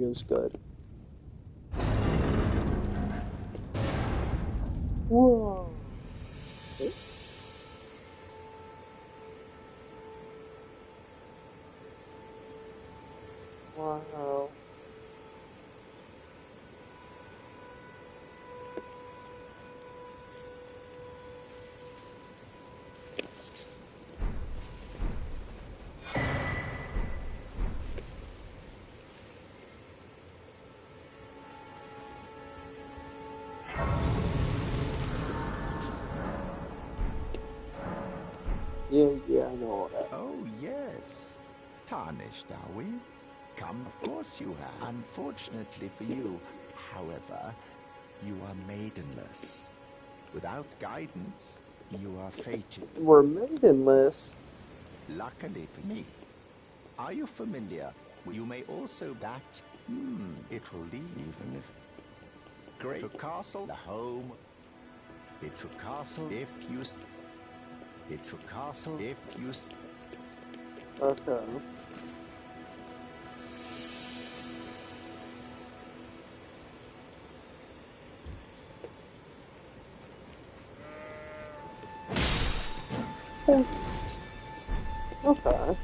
is good. Whoa. Wow. Yeah, I know all that. Oh, yes. Tarnished, are we? Come, of course you have. Unfortunately for you, however, you are maidenless. Without guidance, you are fated. We're maidenless. Luckily for me. Are you familiar? You may also that. It will leave even if. Great. To castle, the home. It's a castle if you. It's a castle if you. Okay. Okay.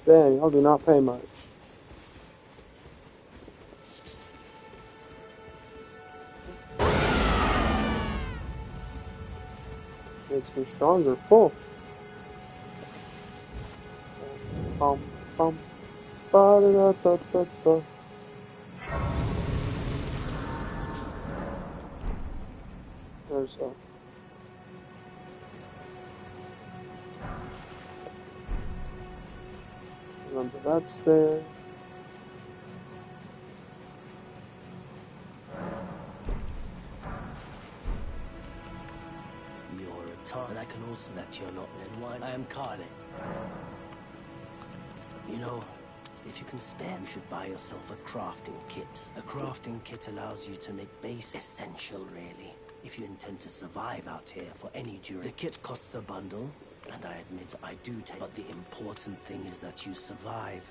Dang, y'all do not pay much. Makes me stronger. Cool. Bum, bum, ba da da da da da. There's a. Remember that's there. You're a tar, and I can also that you're not then wine. I am Carly. You know, if you can spare, you should buy yourself a crafting kit. A crafting kit allows you to make base essential, really, if you intend to survive out here for any duration. The kit costs a bundle, and I admit I do take, but the important thing is that you survive.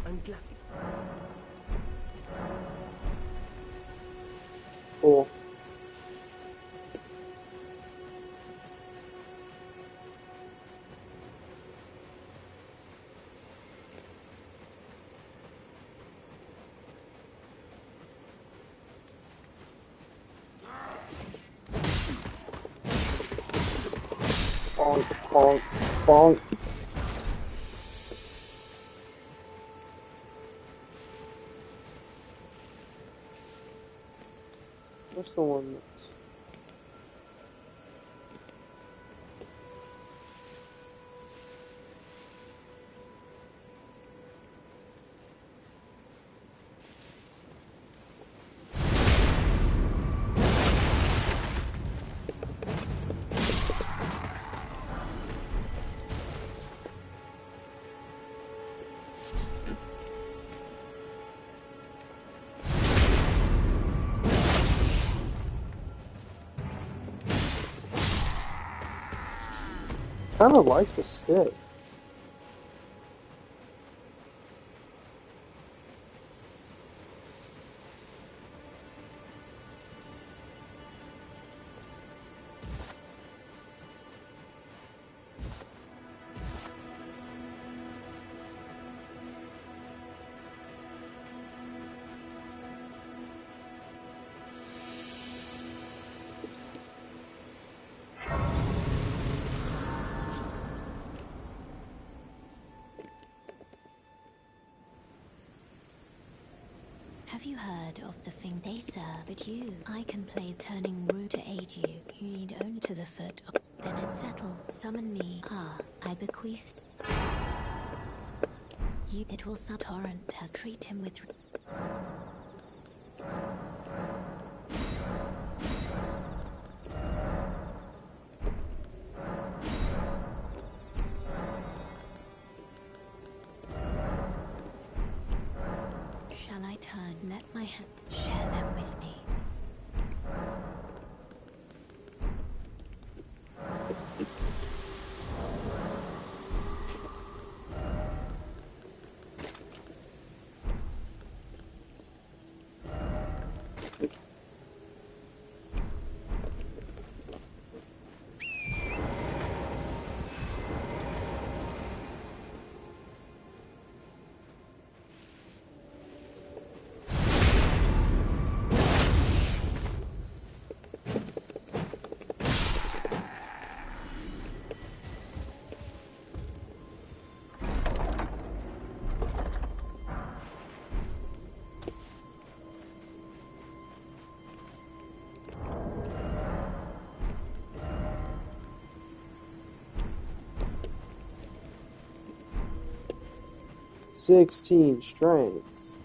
I'm glad. Cool. Bonk, bonk, bonk. What's the one that's... kind of like the stick. Have you heard of the thing they serve? But you, I can play turning root to aid you. You need only to the foot. Then it's settled. Summon me. Ah, I bequeath. You, it will sub-torrent has treat him with. return, let my hand share them with me. "16 strength."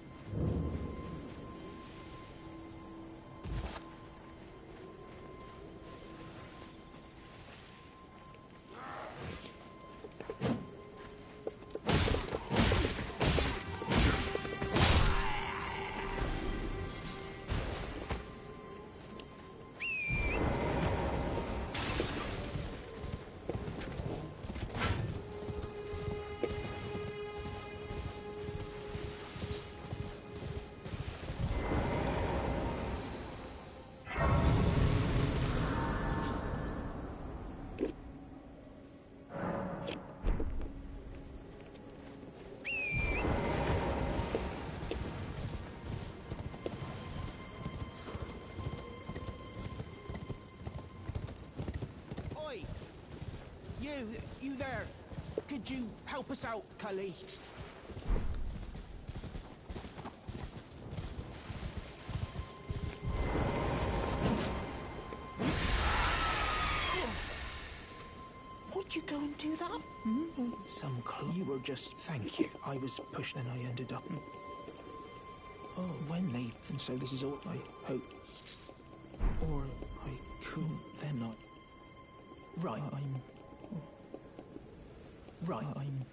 Oi! You there. Could you help us out, Cully? Would you go and do that? Some clue. You were just... Thank you. I was pushed and I ended up... Oh, when they... And so this is all I hope. Or I could... They're not... Right, I'm... Right, I'm...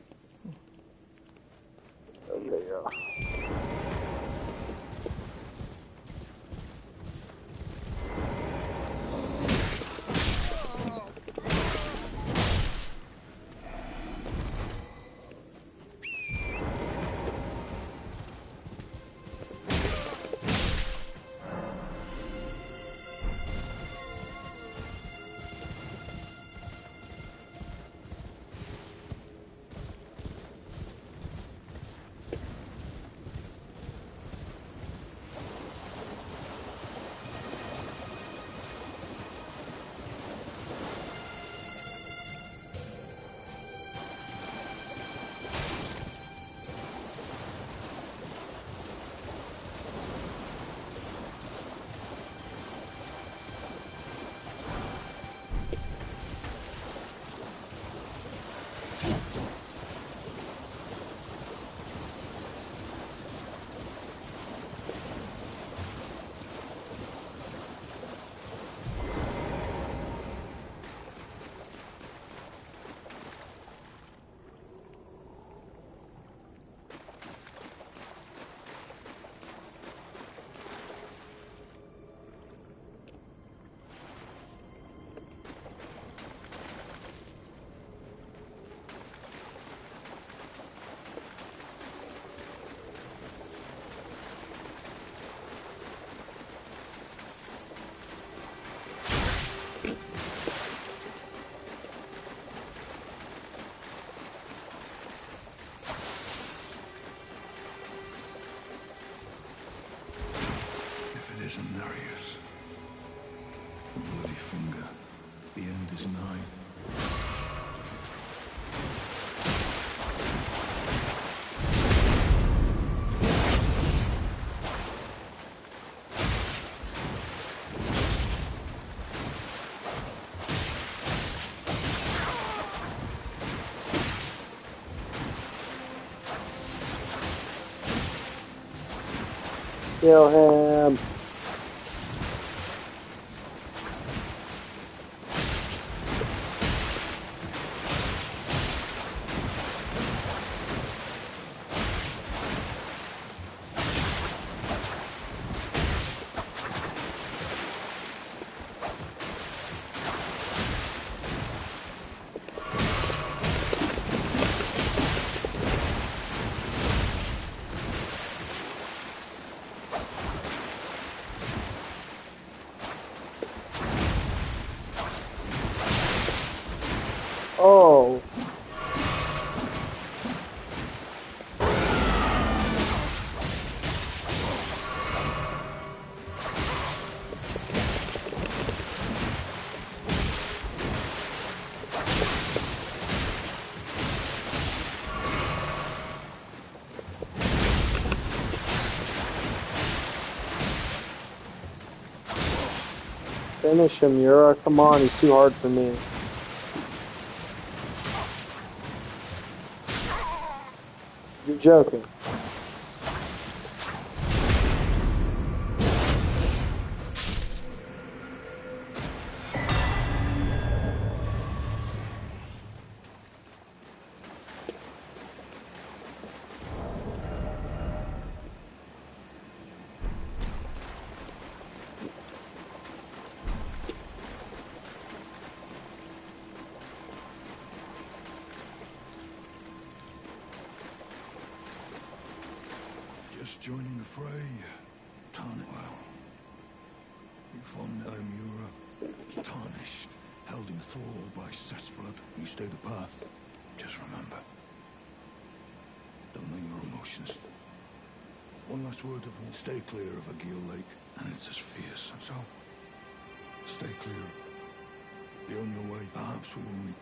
isn't Darius. The bloody finger. The end is nigh. Kill him. Oh. Finish him, Yura. Come on, he's too hard for me. You're joking. Just joining the fray. Well, you fond Mura, tarnished, held in thrall by cessblood. You stay the path. Just remember. Don't know your emotions. One last word of me. Stay clear of Agil Lake, and it's as fierce. So, stay clear. Be on your way. Perhaps we will meet.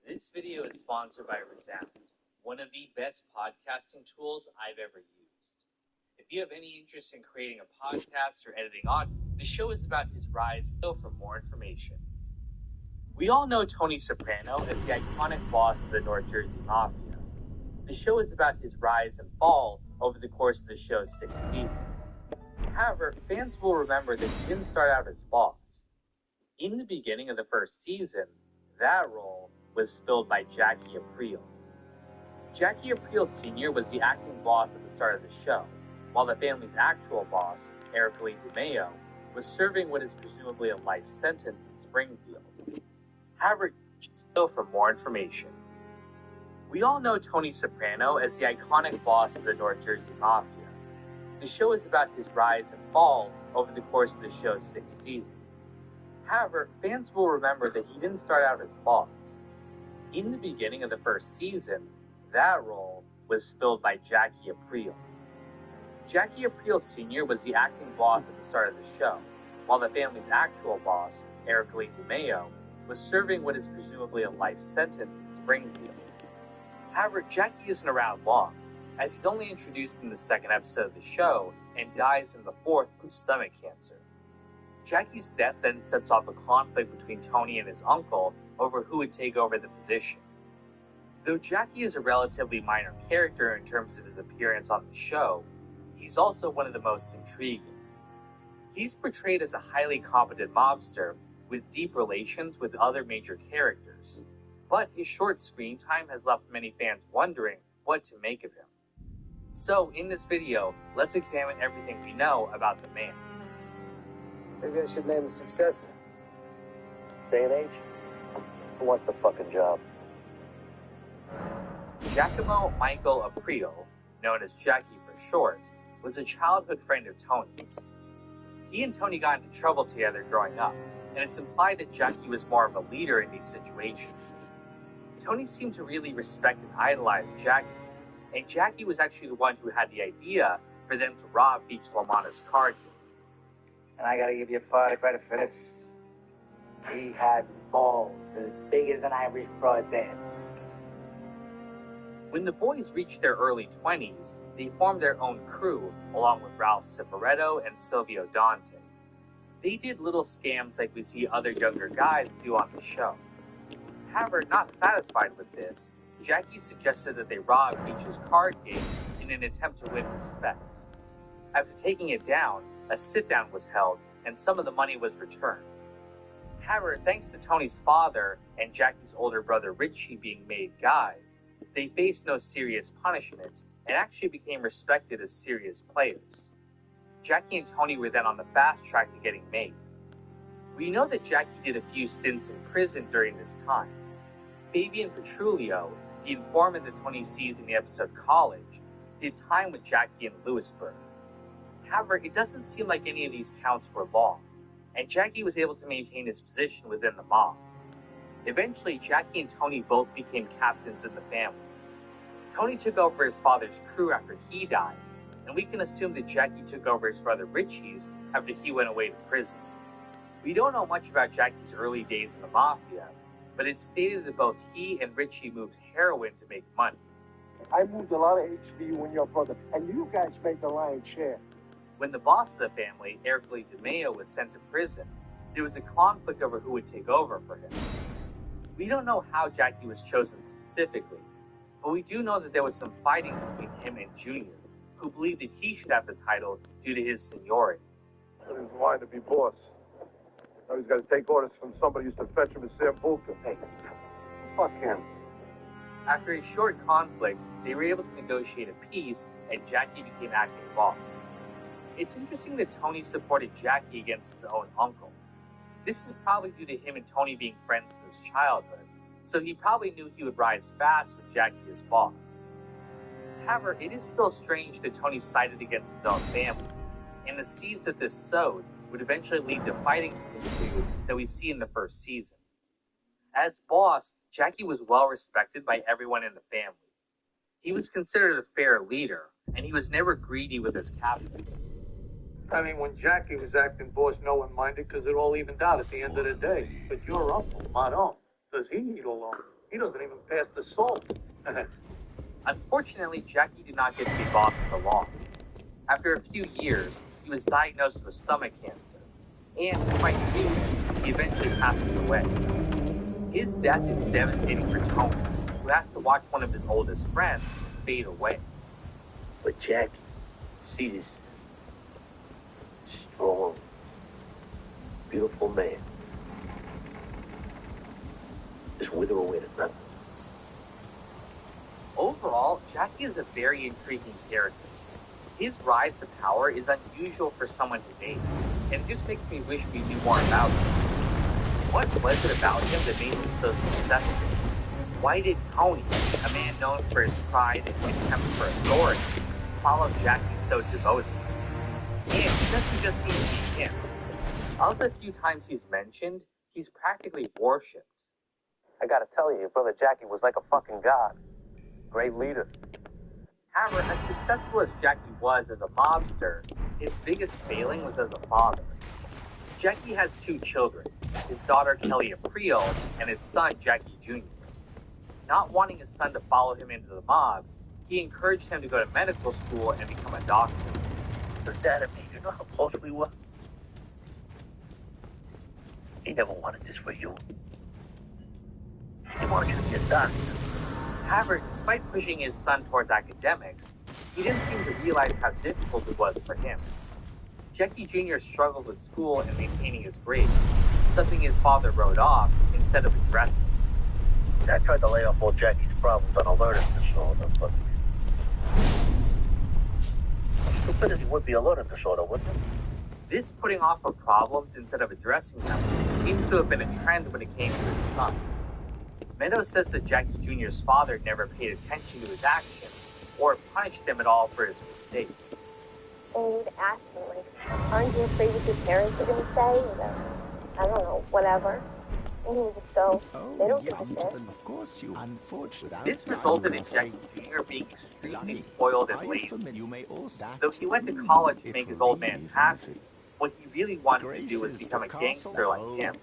This video is sponsored by Resound, one of the best podcasting tools I've ever used. If you have any interest in creating a podcast or editing audio, the show is about his rise. Go for more information. We all know Tony Soprano as the iconic boss of the North Jersey Mafia. The show is about his rise and fall over the course of the show's 6 seasons. However, fans will remember that he didn't start out as boss. In the beginning of the first season, that role was filled by Jackie Aprile. Jackie Aprile Sr. was the acting boss at the start of the show, while the family's actual boss, Eric Lee DeMeo, was serving what is presumably a life sentence in Springfield. However, still for more information. We all know Tony Soprano as the iconic boss of the North Jersey Mafia. The show is about his rise and fall over the course of the show's 6 seasons. However, fans will remember that he didn't start out as boss. In the beginning of the first season, that role was filled by Jackie Aprile. Jackie Aprile Sr. was the acting boss at the start of the show, while the family's actual boss, Eric Lee DeMeo, was serving what is presumably a life sentence in Springfield. However, Jackie isn't around long, as he's only introduced in the 2nd episode of the show and dies in the 4th from stomach cancer. Jackie's death then sets off a conflict between Tony and his uncle over who would take over the position. Though Jackie is a relatively minor character in terms of his appearance on the show, he's also one of the most intriguing. He's portrayed as a highly competent mobster with deep relations with other major characters, but his short screen time has left many fans wondering what to make of him. So, in this video, let's examine everything we know about the man. Maybe I should name the successor. Day and age? Who wants the fucking job? Giacomo Michael Aprile, known as Jackie for short, was a childhood friend of Tony's. He and Tony got into trouble together growing up, and it's implied that Jackie was more of a leader in these situations. Tony seemed to really respect and idolize Jackie, and Jackie was actually the one who had the idea for them to rob Beach LaManna's card game. And I gotta give you 5 credit for this. He had balls as big as an Irish broad's ass. When the boys reached their early 20s, they formed their own crew along with Ralph Cifaretto and Silvio Dante. They did little scams like we see other younger guys do on the show. However, not satisfied with this, Jackie suggested that they rob Beach's card game in an attempt to win respect. After taking it down, a sit-down was held and some of the money was returned. However, thanks to Tony's father and Jackie's older brother Richie being made guys, they faced no serious punishment and actually became respected as serious players. Jackie and Tony were then on the fast track to getting made. We know that Jackie did a few stints in prison during this time. Fabian Petrulio, the informant that Tony sees in the episode College, did time with Jackie in Lewisburg. However, it doesn't seem like any of these counts were long, and Jackie was able to maintain his position within the mob. Eventually, Jackie and Tony both became captains in the family. Tony took over his father's crew after he died, and we can assume that Jackie took over his brother Richie's after he went away to prison. We don't know much about Jackie's early days in the mafia, but it's stated that both he and Richie moved heroin to make money. I moved a lot of HVU and your brother, and you guys made the lion's share. When the boss of the family, Eric Lee DeMeo, was sent to prison, there was a conflict over who would take over for him. We don't know how Jackie was chosen specifically, but we do know that there was some fighting between him and Junior, who believed that he should have the title due to his seniority. He was lying to be boss. Now he's got to take orders from somebody who used to fetch him a Sambuca. Hey, fuck him. After a short conflict, they were able to negotiate a peace, and Jackie became acting boss. It's interesting that Tony supported Jackie against his own uncle. This is probably due to him and Tony being friends since childhood, so he probably knew he would rise fast with Jackie as boss. However, it is still strange that Tony sided against his own family, and the seeds that this sowed would eventually lead to fighting between the two that we see in the first season. As boss, Jackie was well respected by everyone in the family. He was considered a fair leader, and he was never greedy with his captains. I mean, when Jackie was acting boss, no one minded because it all evened out at the end of the day. But your uncle, I don't. Does he eat alone? He doesn't even pass the salt. Unfortunately, Jackie did not get to be boss for long. After a few years, he was diagnosed with stomach cancer, and despite treatment, he eventually passes away. His death is devastating for Tony, who has to watch one of his oldest friends fade away. But Jackie, see this strong, beautiful man. Just wither away to nothing. Overall, Jackie is a very intriguing character. His rise to power is unusual for someone his age, and it just makes me wish we knew more about him. What was it about him that made him so successful? Why did Tony, a man known for his pride and contempt for authority, follow Jackie so devotedly? And he doesn't just seem to be him. Of the few times he's mentioned, he's practically worshipped. I gotta tell you, your brother Jackie was like a fucking god. Great leader. However, as successful as Jackie was as a mobster, his biggest failing was as a father. Jackie has 2 children, his daughter Kelly Aprile and his son Jackie Jr. Not wanting his son to follow him into the mob, he encouraged him to go to medical school and become a doctor. Does that mean you know how close we were? He never wanted this for you. He wanted you to be a doctor. However, despite pushing his son towards academics, he didn't seem to realize how difficult it was for him. Jackie Jr. struggled with school and maintaining his grades, something his father wrote off instead of addressing. I tried to lay off all Jackie's problems on a learning disorder, but figured he would be a learning disorder, wouldn't it? This putting off of problems instead of addressing them seems to have been a trend when it came to his son. Meadows says that Jackie Jr.'s father never paid attention to his actions or punished him at all for his mistakes. And you'd ask him, like, aren't you afraid what your parents are going to say? Or, I don't know, whatever. And he would just go, they don't give a shit. Of course you. Unfortunately, this resulted in Jackie Jr. being extremely spoiled and lazy. Though he went to college to make his old man happy, what he really wanted to do was become a gangster like him.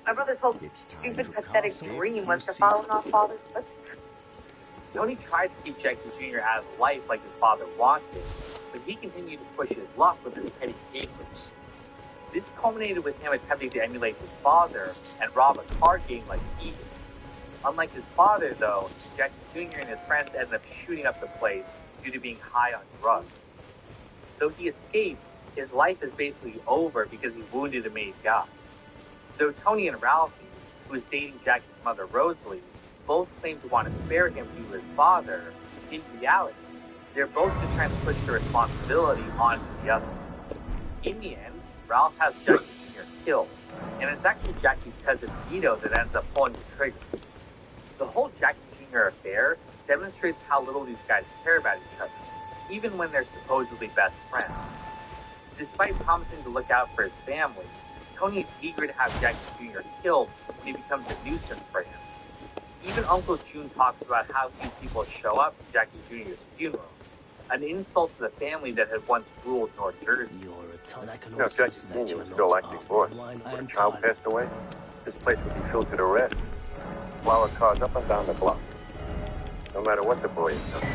My brother's whole stupid, pathetic dream was to follow in our father's footsteps. Tony tried to keep Jackie Jr. out of life like his father wanted, but he continued to push his luck with his petty capers. This culminated with him attempting to emulate his father and rob a card game like he did. Unlike his father, though, Jackie Jr. and his friends ended up shooting up the place due to being high on drugs. Though he escaped, his life is basically over because he wounded a maid guy. Though Tony and Ralphie, who is dating Jackie's mother Rosalie, both claim to want to spare him due to his father, in reality, they're both just trying to push the responsibility onto the other. In the end, Ralph has Jackie Jr. killed, and it's actually Jackie's cousin Vito that ends up pulling the trigger. The whole Jackie Jr. affair demonstrates how little these guys care about each other, even when they're supposedly best friends. Despite promising to look out for his family, Tony is eager to have Jackie Jr. killed when he becomes a nuisance for him. Even Uncle June talks about how few people show up to Jackie Jr.'s funeral, an insult to the family that had once ruled North Jersey. Jackie Jr. was still acting boss. When a child passed away, this place would be filled to the rest. Flower cars up and down the block. No matter what the boy has done.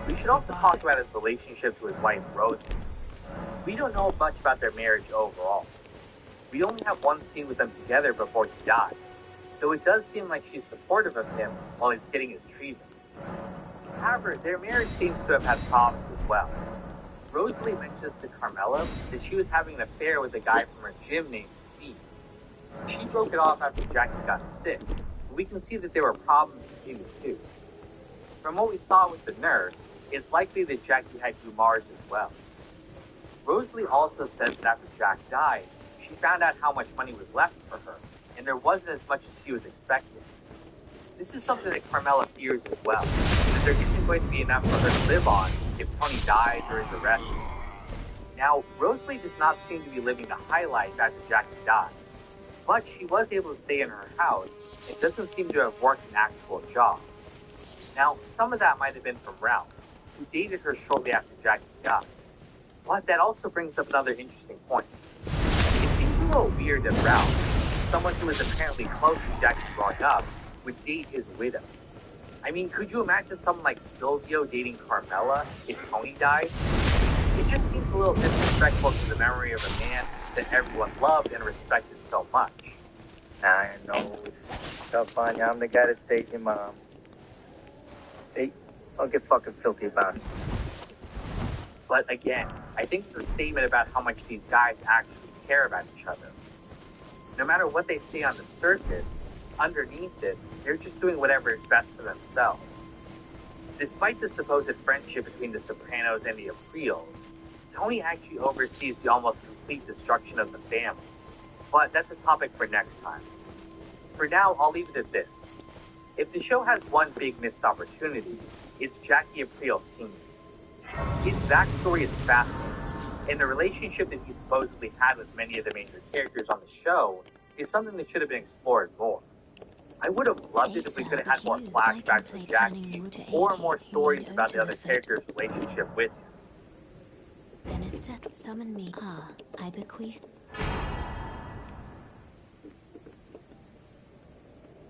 We should also talk about his relationship to his wife, Rosie. We don't know much about their marriage overall. We only have one scene with them together before he dies, though it does seem like she's supportive of him while he's getting his treatment. However, their marriage seems to have had problems as well. Rosalie mentions to Carmela that she was having an affair with a guy from her gym named Steve. She broke it off after Jackie got sick, but we can see that there were problems between the two. From what we saw with the nurse, it's likely that Jackie had Gumar's as well. Rosalie also says that after Jack died, she found out how much money was left for her, and there wasn't as much as she was expecting. This is something that Carmela fears as well, that there isn't going to be enough for her to live on if Tony dies or is arrested. Now, Rosalie does not seem to be living the high life after Jackie dies, but she was able to stay in her house and doesn't seem to have worked an actual job. Now, some of that might have been from Ralph, who dated her shortly after Jackie died. But that also brings up another interesting point. It seems a little weird that Ralph, someone who was apparently close to Jackie growing up, would date his widow. I mean, could you imagine someone like Silvio dating Carmela if Tony died? It just seems a little disrespectful to the memory of a man that everyone loved and respected so much. I know. It's tough on you. I'm the guy that stays your mom. Hey, don't get fucking filthy about it. But again, I think the statement about how much these guys actually care about each other. No matter what they say on the surface, underneath it, they're just doing whatever is best for themselves. Despite the supposed friendship between the Sopranos and the Apriles, Tony actually oversees the almost complete destruction of the family. But that's a topic for next time. For now, I'll leave it at this. If the show has one big missed opportunity, it's Jackie Aprile Sr. His backstory is fascinating, and the relationship that he supposedly had with many of the major characters on the show is something that should have been explored more. I would have loved it if we could have had more flashbacks with Jackie, or more stories about the other characters' relationship with him. Then it settled. Summon me. I bequeath.